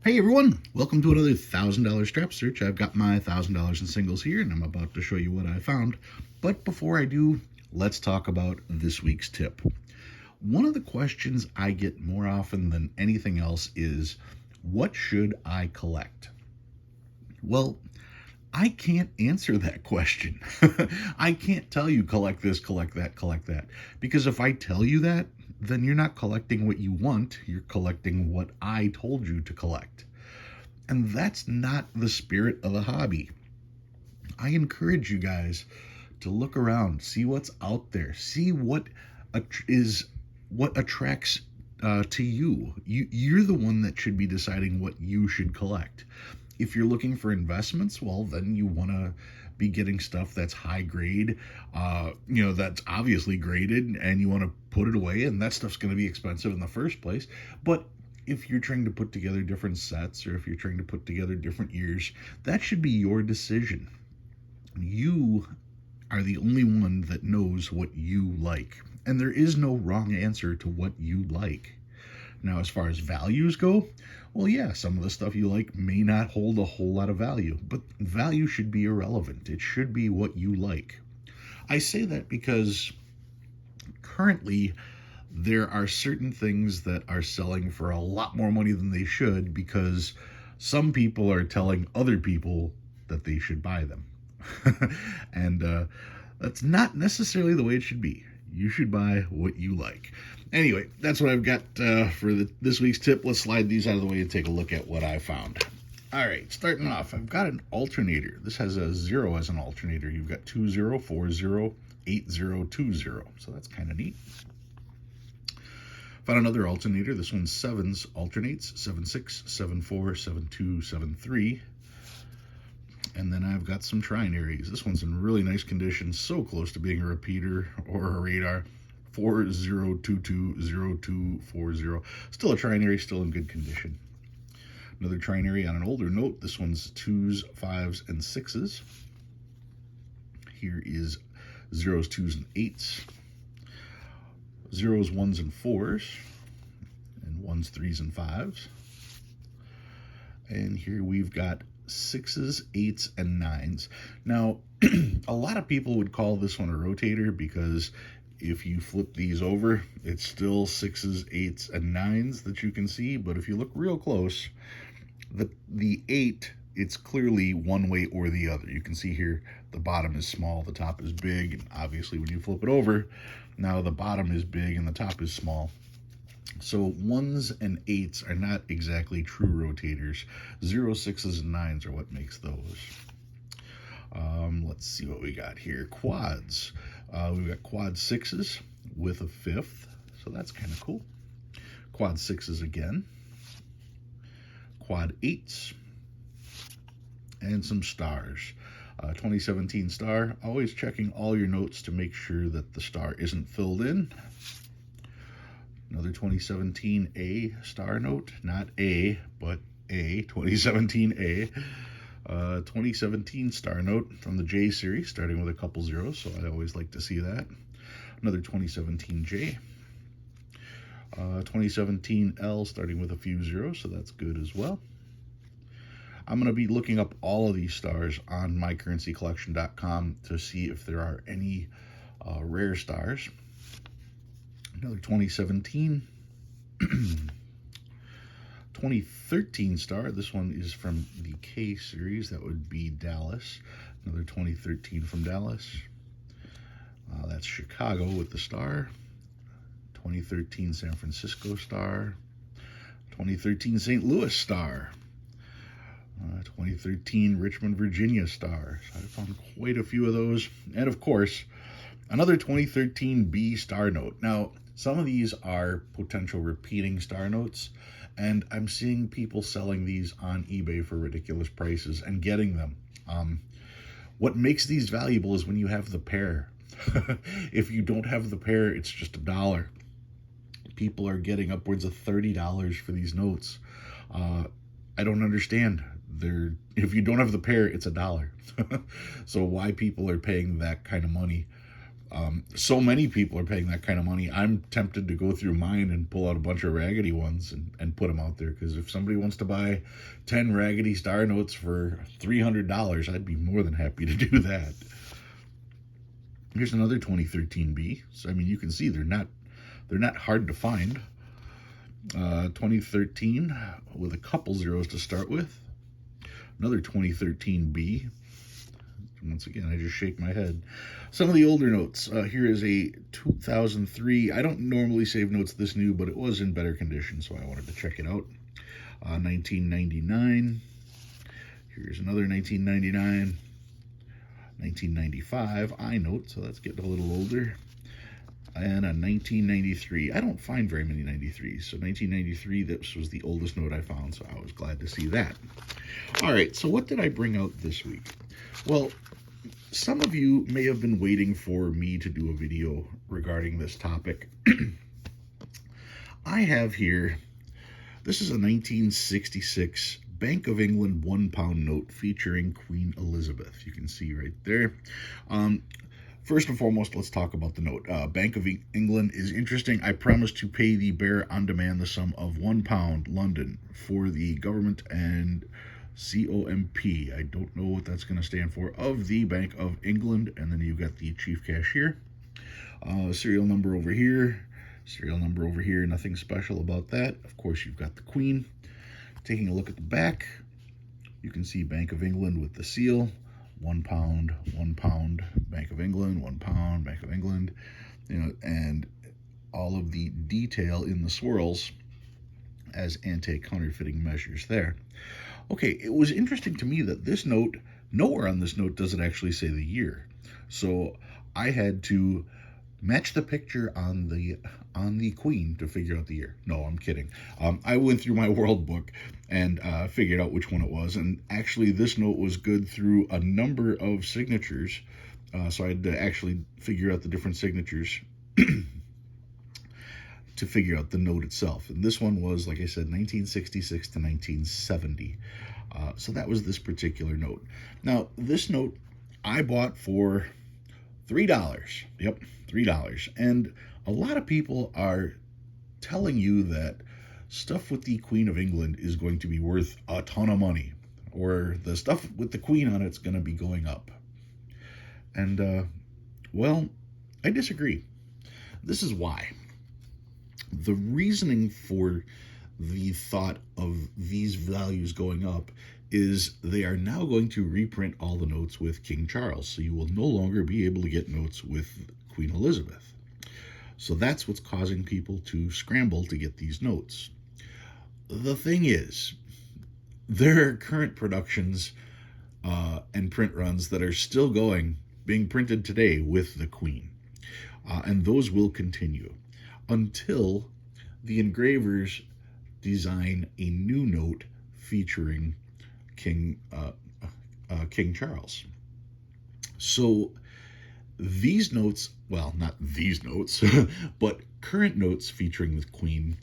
Hey everyone, welcome to another $1,000 strap search. I've got my $1,000 in singles here and I'm about to show you what I found. But before I do, let's talk about this week's tip. One of the questions I get more often than anything else is, what should I collect? Well, I can't answer that question. I can't tell you collect this, collect that, collect that. Because if I tell you that, then you're not collecting what you want, you're collecting what I told you to collect. And that's not the spirit of the hobby. I encourage you guys to look around, see what's out there, see what attracts to you. You're the one that should be deciding what you should collect. If you're looking for investments, well, then you want to be getting stuff that's high grade, that's obviously graded, and you want to put it away, and that stuff's going to be expensive in the first place. But if you're trying to put together different sets, or if you're trying to put together different years, that should be your decision. You are the only one that knows what you like, and there is no wrong answer to what you like. Now, as far as values go, well, yeah, some of the stuff you like may not hold a whole lot of value, but value should be irrelevant. It should be what you like. I say that because currently there are certain things that are selling for a lot more money than they should because some people are telling other people that they should buy them. And that's not necessarily the way it should be. You should buy what you like. Anyway, that's what I've got for this week's tip. Let's slide these out of the way and take a look at what I found. All right, starting off, I've got an alternator. This has a 0 as an alternator. You've got 20, 40, 80, 20. So that's kind of neat. Found another alternator. This one's 7s alternates, 7-6, 7-4, 7-2, 7-3. And then I've got some trinaries. This one's in really nice condition, so close to being a repeater or a radar. 40220240. Still a trinary, still in good condition. Another trinary on an older note. This one's 2s, 5s, and 6s. Here is 0s, 2s, and 8s. 0s, 1s, and 4s. And 1s, 3s, and 5s. And here we've got 6s, 8s, and 9s. Now, a lot of people would call this one a rotator because if you flip these over, it's still 6s, 8s, and 9s that you can see. But if you look real close, the 8, it's clearly one way or the other. You can see here the bottom is small, the top is big. And obviously, when you flip it over, now the bottom is big and the top is small. So 1s and 8s are not exactly true rotators. 0, 6s, and 9s are what makes those. Let's see what we got here. Quads. We've got quad 6s with a 5th, so that's kind of cool. Quad 6s again. Quad 8s. And some stars. 2017 star. Always checking all your notes to make sure that the star isn't filled in. Another 2017 A star note, not A, but A, 2017 A. 2017 star note from the J series, starting with a couple zeros, so I always like to see that. Another 2017 J. 2017 L, starting with a few zeros, so that's good as well. I'm going to be looking up all of these stars on mycurrencycollection.com to see if there are any rare stars. Another 2017, 2013 star. This one is from the K series. That would be Dallas. Another 2013 from Dallas. That's Chicago with the star. 2013 San Francisco star. 2013 St. Louis star. 2013 Richmond, Virginia star. So I found quite a few of those. And of course, another 2013 B star note. Now, some of these are potential repeating star notes, and I'm seeing people selling these on eBay for ridiculous prices and getting them. What makes these valuable is when you have the pair. If you don't have the pair, it's just $1. People are getting upwards of $30 for these notes. I don't understand. If you don't have the pair, it's $1. So why people are paying that kind of money? So many people are paying that kind of money. I'm tempted to go through mine and pull out a bunch of raggedy ones and put them out there, because if somebody wants to buy 10 raggedy star notes for $300, I'd be more than happy to do that. Here's another 2013B. So I mean, you can see they're not hard to find. 2013 with a couple zeros to start with. Another 2013B. Once again, I just shake my head. Some of the older notes. Here is a 2003. I don't normally save notes this new, but it was in better condition, so I wanted to check it out. 1999. Here's another 1999. 1995 I note, so that's getting a little older. And a 1993. I don't find very many 93s, so 1993, this was the oldest note I found, so I was glad to see that. All right, so what did I bring out this week? Well, some of you may have been waiting for me to do a video regarding this topic. I have here, this is a 1966 Bank of England £1 note featuring Queen Elizabeth. You can see right there. First and foremost, let's talk about the note. Bank of England is interesting. I promise to pay the bearer on demand the sum of £1, London, for the government and COMP. I don't know what that's going to stand for. Of the Bank of England, and then you've got the chief cashier. Serial number over here. Serial number over here. Nothing special about that. Of course, you've got the Queen. Taking a look at the back, you can see Bank of England with the seal. £1, £1, Bank of England, £1, Bank of England, and all of the detail in the swirls as anti-counterfeiting measures there. Okay, it was interesting to me that this note, nowhere on this note does it actually say the year. So I had to match the picture on the Queen to figure out the year. No, I'm kidding. I went through my world book and figured out which one it was. And actually, this note was good through a number of signatures. So I had to actually figure out the different signatures to figure out the note itself. And this one was, like I said, 1966 to 1970. So that was this particular note. Now, this note I bought for $3. Yep, $3. And a lot of people are telling you that stuff with the Queen of England is going to be worth a ton of money, or the stuff with the Queen on it's going to be going up. And, well, I disagree. This is why. The reasoning for the thought of these values going up is they are now going to reprint all the notes with King Charles. So you will no longer be able to get notes with Queen Elizabeth. So that's what's causing people to scramble to get these notes. The thing is, there are current productions and print runs that are still being printed today with the Queen. And those will continue until the engravers design a new note featuring King Charles. So these notes, well, not these notes, but current notes featuring the Queen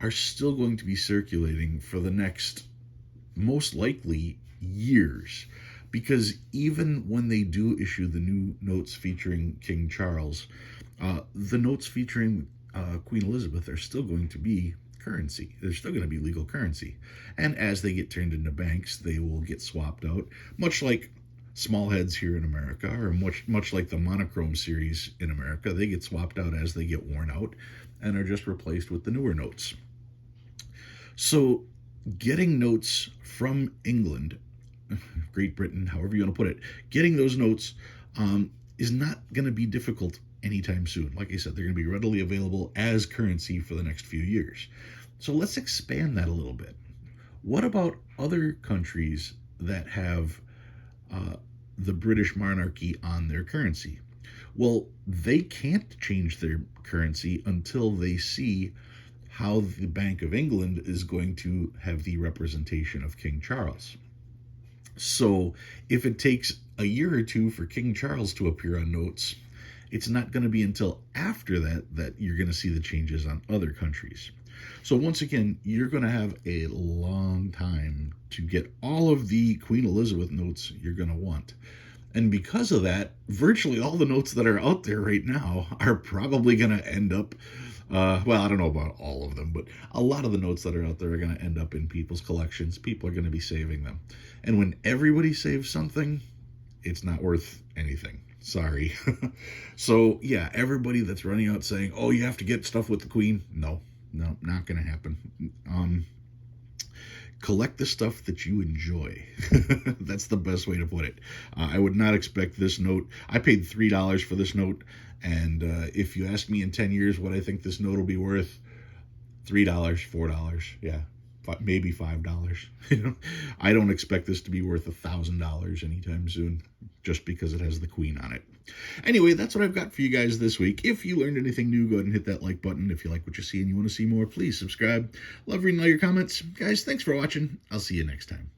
are still going to be circulating for the next, most likely, years. Because even when they do issue the new notes featuring King Charles, the notes featuring Queen Elizabeth are still going to be currency. They're still going to be legal currency. And as they get turned into banks, they will get swapped out, much like small heads here in America, or much like the monochrome series in America. They get swapped out as they get worn out and are just replaced with the newer notes. So getting notes from England, Great Britain, however you want to put it, getting those notes is not going to be difficult anytime soon. Like I said, they're going to be readily available as currency for the next few years. So let's expand that a little bit. What about other countries that have the British monarchy on their currency? Well, they can't change their currency until they see how the Bank of England is going to have the representation of King Charles. So if it takes a year or two for King Charles to appear on notes, it's not going to be until after that you're going to see the changes on other countries. So once again, you're going to have a long time to get all of the Queen Elizabeth notes you're going to want. And because of that, virtually all the notes that are out there right now are probably going to end up, well, I don't know about all of them, but a lot of the notes that are out there are going to end up in people's collections. People are going to be saving them. And when everybody saves something, it's not worth anything. Sorry. So, yeah, everybody that's running out saying, oh, you have to get stuff with the Queen. No, not going to happen. Collect the stuff that you enjoy. That's the best way to put it. I would not expect this note. I paid $3 for this note, and if you ask me in 10 years what I think this note will be worth, $3, $4, yeah, maybe $5. I don't expect this to be worth $1,000 anytime soon, just because it has the Queen on it. Anyway, that's what I've got for you guys this week. If you learned anything new, go ahead and hit that like button. If you like what you see and you want to see more, please subscribe. Love reading all your comments. Guys, thanks for watching. I'll see you next time.